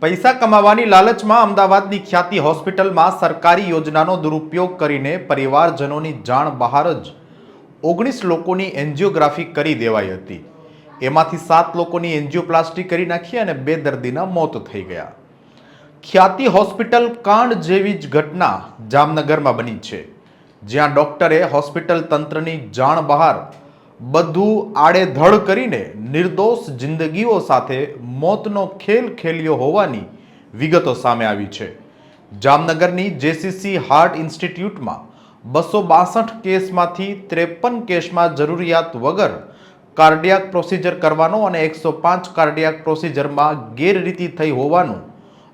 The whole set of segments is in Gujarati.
પૈસા કમાવાની લાલચમાં અમદાવાદની ખ્યાતિ હોસ્પિટલમાં સરકારી યોજનાનો દુરુપયોગ કરીને પરિવારજનોની જાણ બહાર જ 19 લોકોની એન્જિયોગ્રાફી કરી દેવાઈ હતી। એમાંથી 7 લોકોની એન્જિયોપ્લાસ્ટી કરી નાખી અને 2 દર્દીના મોત થઈ ગયા। ખ્યાતિ હોસ્પિટલ કાંડ જેવી જ ઘટના જામનગરમાં બની છે, જ્યાં ડોક્ટરે હોસ્પિટલ તંત્રની જાણ બહાર બધું આડેધડ કરીને નિર્દોષ જિંદગીઓ સાથે મોતનો ખેલ ખેલ્યો હોવાની વિગતો સામે આવી છે। જામનગરની જેસીસી હાર્ટ ઇન્સ્ટિટ્યૂટમાં 262 કેસમાંથી 53 કેસમાં જરૂરિયાત વગર કાર્ડિયાક પ્રોસિજર કરવાનો અને 105 કાર્ડિયાક પ્રોસિજરમાં ગેરરીતિ થઈ હોવાનું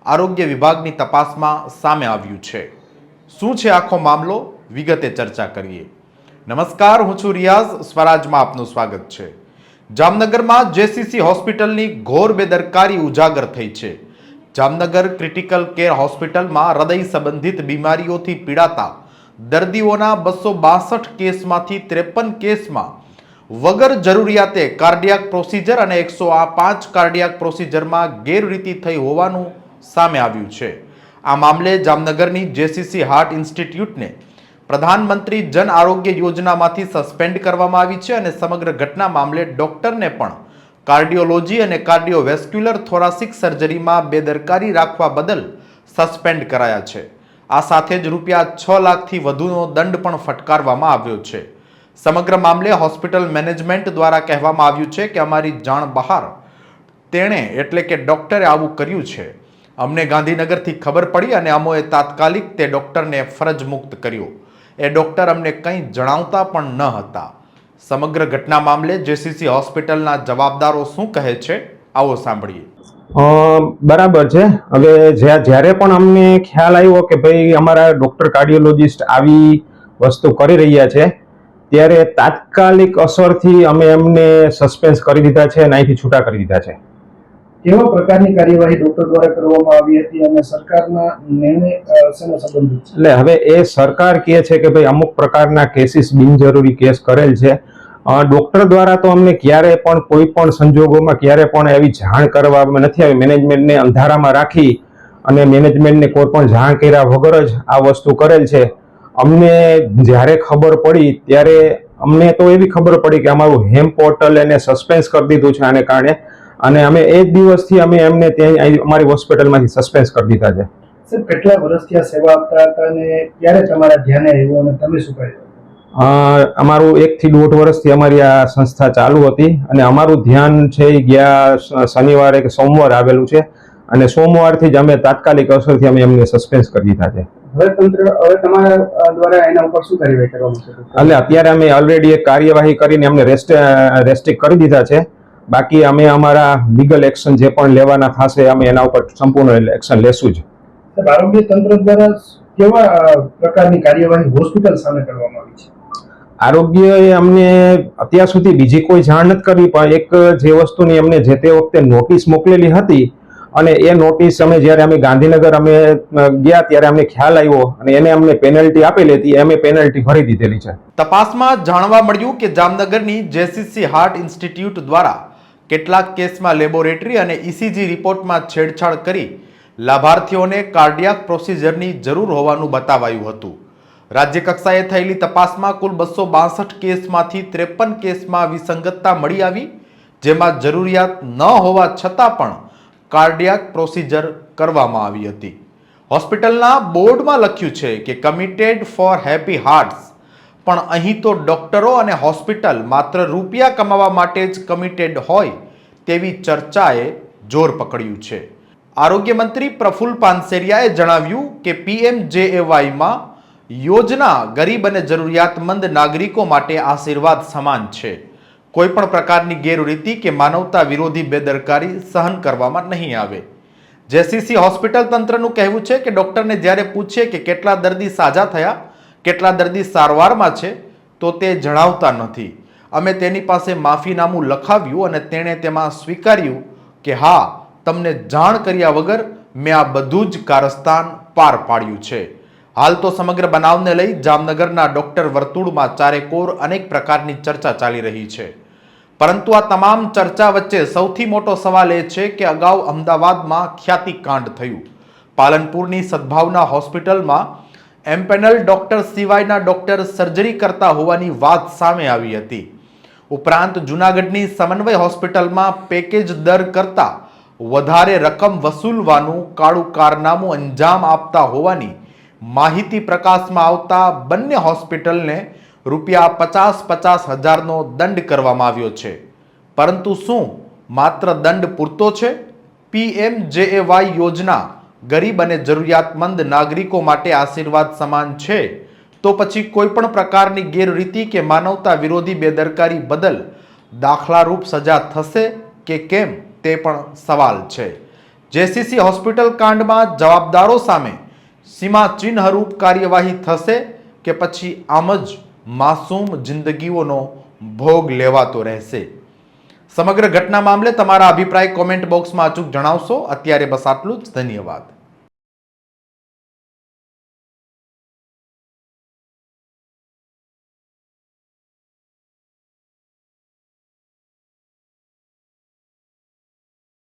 આરોગ્ય વિભાગની તપાસમાં સામે આવ્યું છે। શું છે આખો મામલો, વિગતે ચર્ચા કરીએ। નમસ્કાર, હું છું રિયાઝ, સ્વરાજમાં આપનું સ્વાગત છે। જામનગરમાં જેસીસી હોસ્પિટલની ઘોર બેદરકારી ઉજાગર થઈ છે। જામનગર ક્રિટિકલ કેર હોસ્પિટલમાં હૃદય સંબંધિત બીમારીઓથી પીડાતા દર્દીઓના 262 કેસમાંથી 53 કેસમાં વગર જરૂરિયાતે કાર્ડિયાક પ્રોસિજર અને 105 કાર્ડિયાક પ્રોસિજરમાં ગેરરીતિ થઈ હોવાનું સામે આવ્યું છે। આ મામલે જામનગરની જેસીસી હાર્ટ ઇન્સ્ટિટ્યૂટને પ્રધાનમંત્રી જન આરોગ્ય યોજનામાંથી સસ્પેન્ડ કરવામાં આવી છે અને સમગ્ર ઘટના મામલે ડોક્ટરને પણ કાર્ડિયોલોજી અને કાર્ડિયોવેસ્ક્યુલર થોરાસિક સર્જરીમાં બેદરકારી રાખવા બદલ સસ્પેન્ડ કરાયા છે। આ સાથે જ ₹6 લાખથી વધુનો દંડ પણ ફટકારવામાં આવ્યો છે। સમગ્ર મામલે હોસ્પિટલ મેનેજમેન્ટ દ્વારા કહેવામાં આવ્યું છે કે અમારી જાણ બહાર તેણે એટલે કે ડોક્ટરે આવું કર્યું છે। અમને ગાંધીનગરથી ખબર પડી અને અમોએ તાત્કાલિક તે ડોક્ટરને ફરજ મુક્ત કર્યો। એ ડોક્ટર અમને કંઈ જણાવતા પણ ન હતા। સમગ્ર ઘટના મામલે જેસીસી હોસ્પિટલના જવાબદારો શું કહે છે, આવો સાંભળીએ। બરાબર છે। હવે જ્યારે પણ અમને ખ્યાલ આવ્યો કે ભાઈ અમારા ડોક્ટર કાર્ડિયોલોજિસ્ટ આવી વસ્તુ કરી રહ્યા છે, ત્યારે તાત્કાલિક અસરથી અમે એમને સસ્પેન્સ કરી દીધા છે અને અહીંથી છૂટા કરી દીધા છે। કેવા પ્રકારની કાર્યવાહી ડોક્ટર દ્વારા કરવામાં આવી હતી અને સરકારના નિર્ણય શેનો સંબંધિત છે? એટલે હવે એ સરકાર કહે છે કે ભાઈ અમુક પ્રકારના કેસીસ બિનજરૂરી કેસ કરેલ છે। ડોક્ટર દ્વારા તો અમને ક્યારે પણ કોઈ પણ સંજોગોમાં ક્યારે પણ એવી જાણ કરવામાં નથી આવી। મેનેજમેન્ટને અંધારામાં રાખી અને મેનેજમેન્ટને કોઈ પણ જાણ કર્યા વગર જ આ વસ્તુ કરેલ છે। અમને જ્યારે ખબર પડી ત્યારે અમને તો એવી ખબર પડી કે અમારું હેમ પોર્ટલ એને સસ્પેન્સ કરી દીધું છે આને કારણે, અને અમે એ જ દિવસથી અમે એમને ત્યાં અમારી હોસ્પિટલમાંથી સસ્પેન્સ કરી દીધા છે। સર, કેટલા વર્ષથી આ સેવા આપતા હતા અને ક્યારે તમારા ધ્યાને આવ્યું અને તમે શું કર્યું? અમારું 1 થી 1.5 વર્ષથી અમારી આ સંસ્થા ચાલુ હતી અને અમારું ધ્યાન છે ગયા શનિવારે કે સોમવાર આવેલું છે અને સોમવારથી જ અમે તાત્કાલિક અસરથી અમે એમને સસ્પેન્સ કરી દીધા છે। હવે તમારા દ્વારા એના ઉપર શું કાર્યવાહી કરવામાં આવશે? એટલે અત્યારે અમે ઓલરેડી એક કાર્યવાહી કરીને એમને રેસ્ટ્રિક્ટ કરી દીધા છે। બાકી અમે અમારા લીગલ એક્શન જે પણ લેવાના થશે અમે એના ઉપર સંપૂર્ણ એક્શન લેશું જ। આરોગ્ય તંત્ર દ્વારા કેવા પ્રકારની કાર્યવાહી હોસ્પિટલ સામે કરવામાં આવી છે? આરોગ્યએ અમને અત્યાર સુધી બીજી કોઈ જાણ નથી કરી, પણ એક જે વસ્તુની અમને જે તે વખતે નોટિસ મોકલેલી હતી અને એ નોટિસ જ્યારે અમે ગાંધીનગર અમે ગયા ત્યારે અમને ખ્યાલ આવ્યો અને એને અમને પેનલ્ટી આપેલી હતી, અમે પેનલ્ટી ભરી દીધેલી છે। તપાસમાં જાણવા મળ્યું કે જામનગરની જેસીસી હાર્ટ ઇન્સ્ટિટ્યૂટ દ્વારા કેટલાક કેસમાં લેબોરેટરી અને ઇસીજી રિપોર્ટમાં છેડછાડ કરી લાભાર્થીઓને કાર્ડિયાક પ્રોસિજરની જરૂર હોવાનું બતાવાયું હતું। રાજ્ય કક્ષાએ થયેલી તપાસમાં કુલ 262 કેસમાંથી 53 કેસમાં વિસંગતતા મળી આવી, જેમાં જરૂરિયાત ન હોવા છતાં પણ કાર્ડિયાક પ્રોસિજર કરવામાં આવી હતી। હોસ્પિટલના બોર્ડમાં લખ્યું છે કે કમિટેડ ફોર હેપી હાર્ટ્સ, પણ અહીં તો ડોક્ટરો અને હોસ્પિટલ માત્ર રૂપિયા કમાવા માટે જ કમિટેડ હોય તેવી ચર્ચાએ જોર પકડ્યું છે। આરોગ્ય મંત્રી પ્રફુલ્લ પાનસેરિયાએ જણાવ્યું કે PMJAYમાં યોજના ગરીબ અને જરૂરિયાતમંદ નાગરિકો માટે આશીર્વાદ સમાન છે। કોઈ પણ પ્રકારની ગેરરીતિ કે માનવતા વિરોધી બેદરકારી સહન કરવામાં નહીં આવે। જેસીસી હોસ્પિટલ તંત્રનું કહેવું છે કે ડોક્ટરને જ્યારે પૂછે કે કેટલા દર્દી સાજા થયા, કેટલા દર્દી સારવારમાં છે, તો તે જણાવતા નથી। અમે તેની પાસે માફીનામું લખાવ્યું અને તેણે તેમાં સ્વીકાર્યું કે હા, તમને જાણ કર્યા વગર મેં આ બધું જ કારસ્તાન પાર પાડ્યું છે। હાલ તો સમગ્ર બનાવને લઈ જામનગરના ડોક્ટર વર્તુળમાં ચારેકોર અનેક પ્રકારની ચર્ચા ચાલી રહી છે, પરંતુ આ તમામ ચર્ચા વચ્ચે સૌથી મોટો સવાલ એ છે કે અગાઉ અમદાવાદમાં ખ્યાતિકાંડ થયું. પાલનપુરની સદભાવના હોસ્પિટલમાં એમ્પેનલ ડોક્ટર સિવાયના ડોક્ટર સર્જરી કરતા હોવાની વાત સામે આવી હતી. ઉપરાંત જૂનાગઢની સમન્વય હોસ્પિટલમાં પેકેજ દર કરતા વધારે રકમ વસૂલવાનું કાળું કારનામું અંજામ આપતા હોવાની માહિતી પ્રકાશમાં આવતા બંને હોસ્પિટલને ₹50,000નો દંડ કરવામાં આવ્યો છે. પરંતુ શું માત્ર દંડ પૂરતો છે? PMJAY યોજના ગરીબ અને જરૂરિયાતમંદ નાગરિકો માટે આશીર્વાદ સમાન છે, તો પછી કોઈ પણ પ્રકારની ગેરરીતિ કે માનવતા વિરોધી બેદરકારી બદલ દાખલારૂપ સજા થશે કે કેમ તે પણ સવાલ છે. JCC હોસ્પિટલ કાંડમાં જવાબદારો સામે સીમાચિહ્નરૂપ કાર્યવાહી થશે કે પછી આમ જ માસૂમ જિંદગીઓનો ભોગ લેવાતો રહેશે? સમગ્ર ઘટના મામલે તમારા અભિપ્રાય કોમેન્ટ બોક્સમાં અચૂક જણાવશો. અત્યારે બસ આટલું જ. ધન્યવાદ.